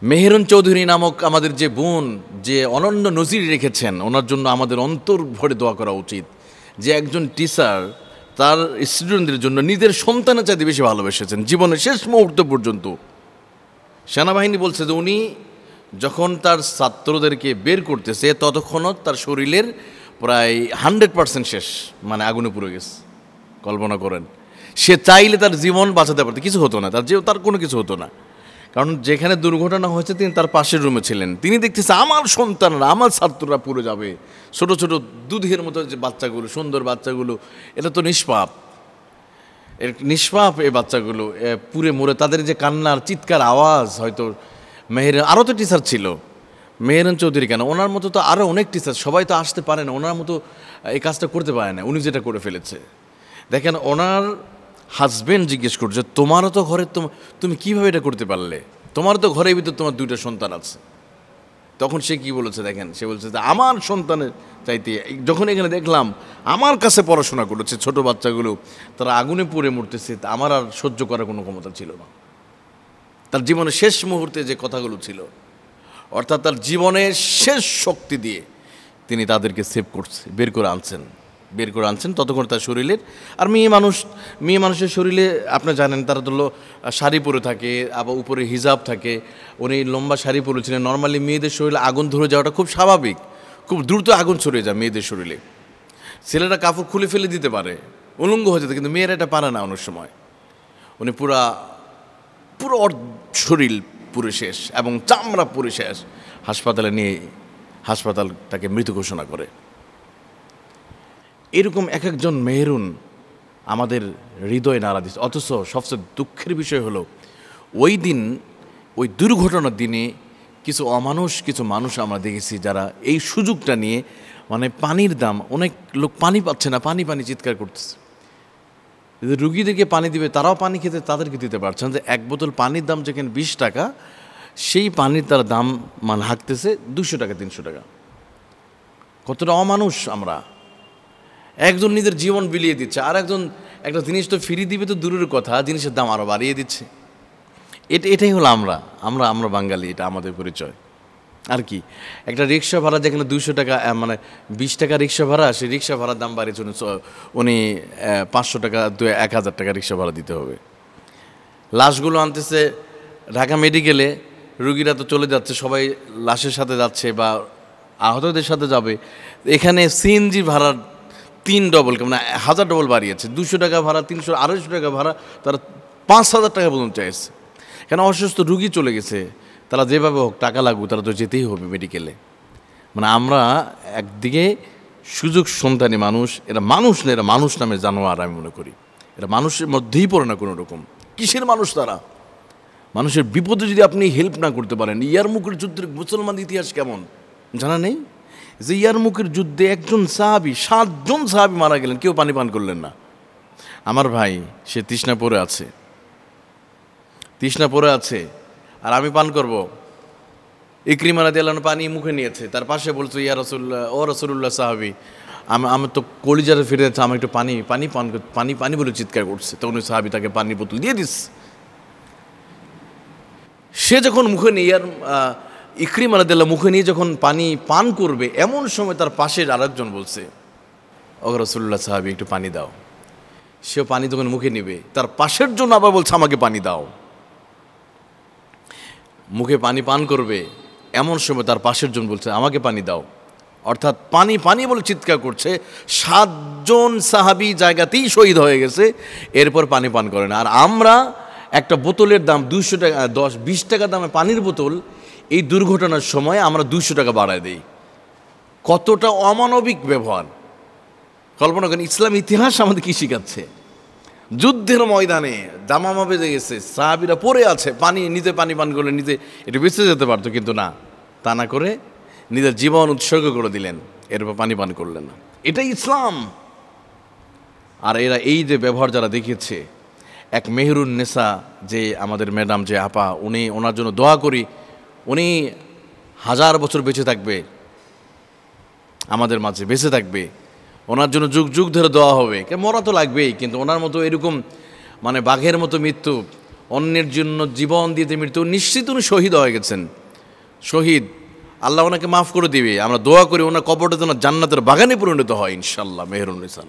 মেহেরুন চৌধুরী নামক আমাদের যে বোন, যে অনন্য নজির রেখেছেন, ওনার জন্য আমাদের অন্তর ভরে দোয়া করা উচিত। যে একজন টিচার তার স্টুডেন্টদের জন্য নিজের সন্তানের চাইতে বেশি ভালোবেসেছেন জীবনের শেষ মুহূর্ত পর্যন্ত। সেনাবাহিনী বলছে যে উনি যখন তার ছাত্রদেরকে বের করতেছে ততক্ষণও তার শরীরের প্রায় 100% শেষ, মানে আগুনে পুড়ে গেছে। কল্পনা করেন, সে চাইলে তার জীবন বাঁচাতে পারত, কিছু হতো না, তার কোনো কিছু হতো না। কারণ যেখানে দুর্ঘটনা হয়েছে তিনি তার পাশের রুমে ছিলেন। তিনি দেখতেছে আমার সন্তানরা, আমার ছাত্ররা পুড়ে যাবে, ছোট ছোট দুধের মতো যে বাচ্চাগুলো, সুন্দর বাচ্চাগুলো, এটা তো নিষ্পাপ, এই বাচ্চাগুলো পুড়ে মরে, তাদের যে কান্নার চিৎকার আওয়াজ, হয়তো আরও তো টিচার ছিল, মেহেরুন চৌধুরী কেন, ওনার মতো তো আরও অনেক টিচার, সবাই তো আসতে পারে না, ওনার মতো এই কাজটা করতে পারে না, উনি যেটা করে ফেলেছে। দেখেন, ওনার হাজব্যান্ড জিজ্ঞেস করছে, তোমারও তো ঘরে, তুমি কীভাবে এটা করতে পারলে, তোমার তো ঘরের ভিতর তোমার 2টা সন্তান আছে। তখন সে কি বলেছে দেখেন, সে বলছে যে আমার সন্তানের চাইতে, যখন এখানে দেখলাম আমার কাছে পড়াশোনা করেছে ছোট বাচ্চাগুলো, তারা আগুনে পুড়ে মরতেছে, আমার আর সহ্য করার কোনো ক্ষমতা ছিল না। তার জীবনের শেষ মুহূর্তে যে কথাগুলো ছিল, অর্থাৎ তার জীবনের শেষ শক্তি দিয়ে তিনি তাদেরকে সেভ করছে, বের করে আনছেন ততক্ষণ তার শরীরের। আর মেয়ে মানুষের শরীরে আপনারা জানেন, তারা তো শাড়ি পরে থাকে, আবার উপরে হিজাব থাকে, উনি লম্বা শাড়ি পরেছিলেন। নর্মালি মেয়েদের শরীরে আগুন ধরে যাওয়াটা খুব স্বাভাবিক, খুব দ্রুত আগুন ছড়িয়ে যায় মেয়েদের শরীরে। ছেলেরা কাপড় খুলে ফেলে দিতে পারে, উলঙ্গ হয়ে যেতে, কিন্তু মেয়েরা এটা পারে না অনেক সময়। উনি পুরো শরীর পুরো শেষ এবং চামড়া পুরো শেষ। হাসপাতাল তাকে মৃত ঘোষণা করে। এরকম এক একজন মেহেরুন আমাদের হৃদয় নাড়া দিচ্ছে। অথচ সবচেয়ে দুঃখের বিষয় হলো, ওই দুর্ঘটনার দিনে কিছু মানুষ আমরা দেখেছি যারা এই সুযোগটা নিয়ে, মানে পানির দাম, অনেক লোক পানি পাচ্ছে না, পানি চিৎকার করতেছে। রুগীদেরকে পানি দিবে, তারাও পানি খেতে তাদেরকে দিতে পারছেন, যে এক বোতল পানির দাম যেখানে 20 টাকা, সেই পানির তার দাম হাঁকতেছে 200 টাকা 300 টাকা। কতটা অমানুষ আমরা! একজন নিজের জীবন বিলিয়ে দিচ্ছে, আর একজন একটা জিনিস তো ফিরিয়ে দিবে তো দূরের কথা, জিনিসের দাম আরও বাড়িয়ে দিচ্ছে। এটাই হলো আমরা বাঙালি, এটা আমাদের পরিচয়। আর কি, একটা রিক্সা ভাড়া যেখানে 200 টাকা, 20 টাকা রিক্সা ভাড়া, সেই রিক্সা ভাড়ার দাম বাড়িয়েছে উনি 500 টাকা 1000 টাকা রিক্সা ভাড়া দিতে হবে। লাশগুলো আনতেছে ঢাকা মেডিকেলে, রুগীরা তো চলে যাচ্ছে, সবাই লাশের সাথে যাচ্ছে বা আহতদের সাথে যাবে। এখানে সিএনজি ভাড়ার 3 ডবল, মানে 1000 ডবল বাড়িয়েছে। 200 টাকা ভাড়া, 300 250 টাকা ভাড়া, তারা 5000 টাকা পর্যন্ত চাইছে। কেন? অসুস্থ রুগী চলে গেছে, তারা যেভাবে হোক টাকা লাগুক, তারা তো যেতেই হবে মেডিকেলে। মানে আমরা একদিকে সুযোগ সন্তানী মানুষ, এরা মানুষ না, এরা মানুষ নামে জানোয়ার। আমি মনে করি এরা মানুষের মধ্যেই পড়ে না কোনো রকম। কিসের মানুষ তারা? মানুষের বিপদে যদি আপনি হেল্প না করতে পারেন। ইয়ারমুকের যুদ্ধের মুসলমান ইতিহাস কেমন জানা নেই? যে ইয়ারমুকের যুদ্ধে 7 জন সাহাবী মারা গেলেন, কেউ পানি পান করলেন না। আমার ভাই, সে তৃষ্ণা পড়ে আছে, আর আমি পান করব? ইকরিমা রাদিয়াল্লাহু আনহু পানি মুখে নিয়েছে, তার পাশে বলছে, ইয়া রাসূলুল্লাহ, ও রাসূলুল্লাহ সাহাবী, আমি তো কলিজারে ফিরে যাচ্ছে, আমি একটু পানি বলে চিৎকার করছে। তখন ওই সাহাবী তাকে পানির বোতল দিয়ে দিস। সে যখন মুখে নিয়ে, ইকরিমা রাদিয়াল্লাহু মুখে নিয়ে যখন পানি পান করবে, এমন সময় তার পাশের আরেকজন বলছে, ও রাসূলুল্লাহ সাহাবী, একটু পানি দাও। সেও পানি তখন মুখে নেবে, তার পাশের জন্য আবার বলছে, আমাকে পানি দাও। মুখে পানি পান করবে, এমন সময় তার পাশের জন বলছে, আমাকে পানি দাও। অর্থাৎ পানি বলে চিৎকার করছে। 7 জন সাহাবী জায়গাতেই শহীদ হয়ে গেছে, এরপর পানি পান করে না। আর আমরা একটা বোতলের দাম 200 টাকা, 10-20 টাকা দামে পানির বোতল, এই দুর্ঘটনার সময় আমরা 200 টাকা বাড়ায় দিই। কতটা অমানবিক ব্যবহার! কল্পনা করেন, ইসলাম ইতিহাস আমাদের কি শিখাচ্ছে? যুদ্ধের ময়দানে দামামা বেজে গেছে, সাহাবীরা পড়ে আছে, নিজে পানি পান করলে নিজে এটা বেঁচে যেতে পারতো, কিন্তু না, তা না করে নিজের জীবন উৎসর্গ করে দিলেন, এরপর পানি পান করলেন না। এটাই ইসলাম। আর এরা এই যে ব্যবহার যারা দেখিয়েছে, এক মেহেরুন নেসা, যে আমাদের ম্যাডাম, যে আপা, ওনার জন্য দোয়া করি, উনি 1000 বছর বেঁচে থাকবে, আমাদের মাঝে বেঁচে থাকবে, ওনার জন্য যুগ যুগ ধরে দোয়া হবে। মরা তো লাগবেই, কিন্তু ওনার মতো এরকম বাঘের মতো মৃত্যু, অন্যের জন্য জীবন দিতে মৃত্যু নিশ্চিত উনি শহীদ হয়ে গেছেন। শহীদ, আল্লাহ ওনাকে মাফ করে দিবে। আমরা দোয়া করি ওনার কবরটা যেন জান্নাতের বাগানে পরিণত হয় ইনশাল্লাহ। মেহেরুন নিসা।